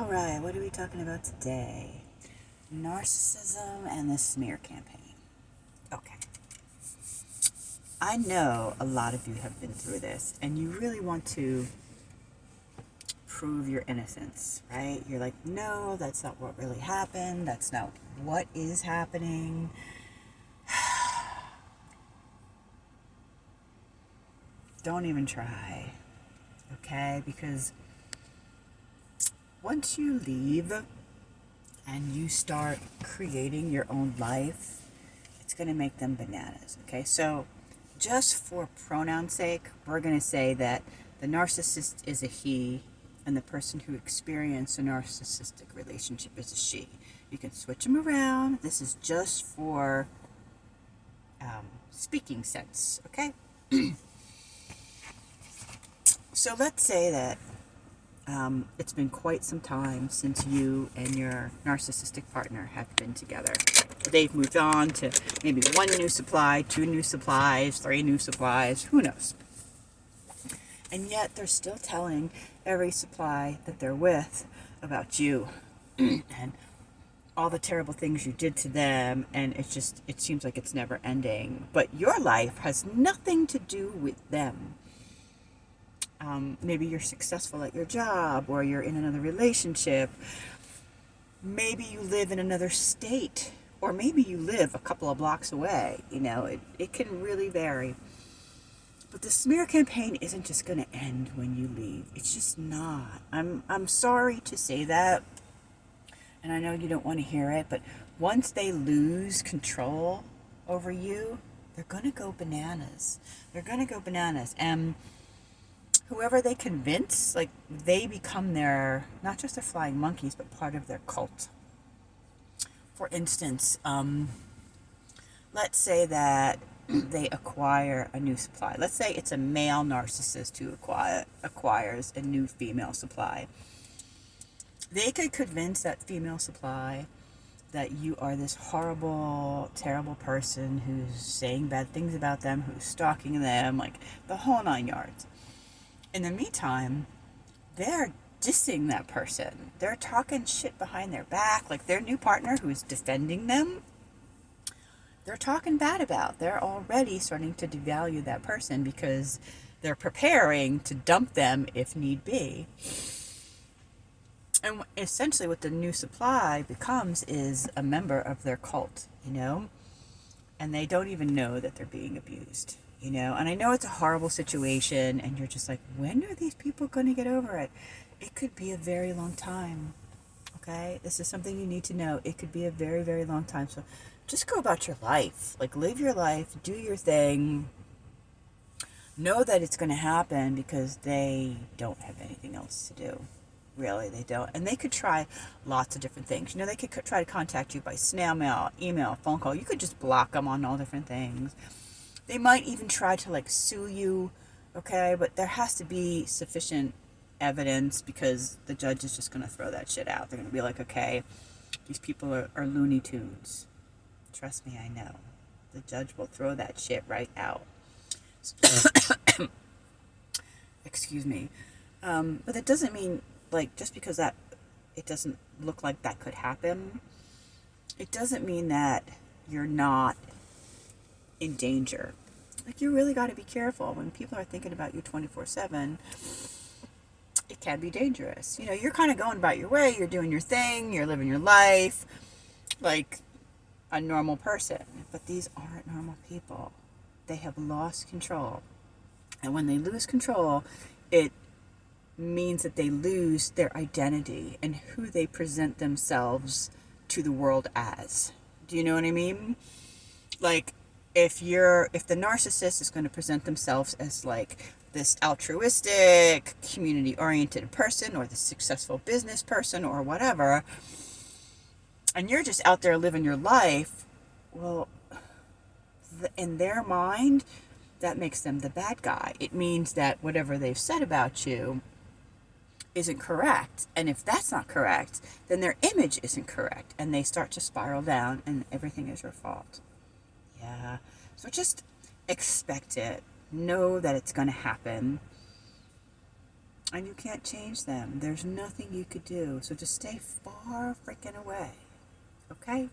Alright, what are we talking about today? Narcissism and the smear campaign. Okay. I know a lot of you have been through this, and you really want to prove your innocence, right? You're like, no, that's not what really happened. That's not what is happening. Don't even try, okay? Because once you leave and you start creating your own life, it's going to make them bananas, okay? So just for pronoun sake, we're going to say that the narcissist is a he and the person who experienced a narcissistic relationship is a she. You can switch them around. This is just for speaking sense, okay? So let's say that it's been quite some time since you and your narcissistic partner have been together. They've moved on to maybe 1 new supply, 2 new supplies, 3 new supplies, who knows? And yet they're still telling every supply that they're with about you and all the terrible things you did to them, and it seems like it's never ending. But your life has nothing to do with them. Maybe you're successful at your job, or you're in another relationship. Maybe you live in another state, or maybe you live a couple of blocks away. You know, it can really vary. But the smear campaign isn't just going to end when you leave. It's just not. I'm sorry to say that, and I know you don't want to hear it, but once they lose control over you, they're going to go bananas. They're going to go bananas. And whoever they convince, like, they become their, not just their flying monkeys, but part of their cult. For instance, let's say that they acquire a new supply. Let's say it's a male narcissist who acquires a new female supply. They could convince that female supply that you are this horrible, terrible person who's saying bad things about them, who's stalking them, like the whole 9 yards. In the meantime, they're dissing that person. They're talking shit behind their back, like their new partner who's defending them. They're talking bad about. They're already starting to devalue that person because they're preparing to dump them if need be. And essentially what the new supply becomes is a member of their cult, you know? And they don't even know that they're being abused. You know, and I know it's a horrible situation, and you're just like, when are these people going to get over it? It could be a very long time, okay? This is something you need to know. It could be a very, very long time. So just go about your life. Like, live your life, do your thing. Know that it's going to happen because they don't have anything else to do. Really, they don't. And they could try lots of different things. You know, they could try to contact you by snail mail, email, phone call. You could just block them on all different things. They might even try to, like, sue you, okay? But there has to be sufficient evidence because the judge is just going to throw that shit out. They're going to be like, okay, these people are Looney Tunes. Trust me, I know. The judge will throw that shit right out. Excuse me. But it doesn't mean, like, just because that it doesn't look like that could happen, it doesn't mean that you're not in danger. Like, you really got to be careful when people are thinking about you 24/7. It can be dangerous. You know, you're kind of going about your way, you're doing your thing, you're living your life like a normal person, but these aren't normal people. They have lost control, and when they lose control, it means that they lose their identity and who they present themselves to the world as. Do you know what I mean? Like, if the narcissist is going to present themselves as like this altruistic, community-oriented person, or the successful business person, or whatever, and you're just out there living your life, well, in their mind, that makes them the bad guy. It means that whatever they've said about you isn't correct. And if that's not correct, then their image isn't correct, and they start to spiral down, and everything is your fault. Yeah. So just expect it. Know that it's going to happen. And you can't change them. There's nothing you could do. So just stay far freaking away. Okay?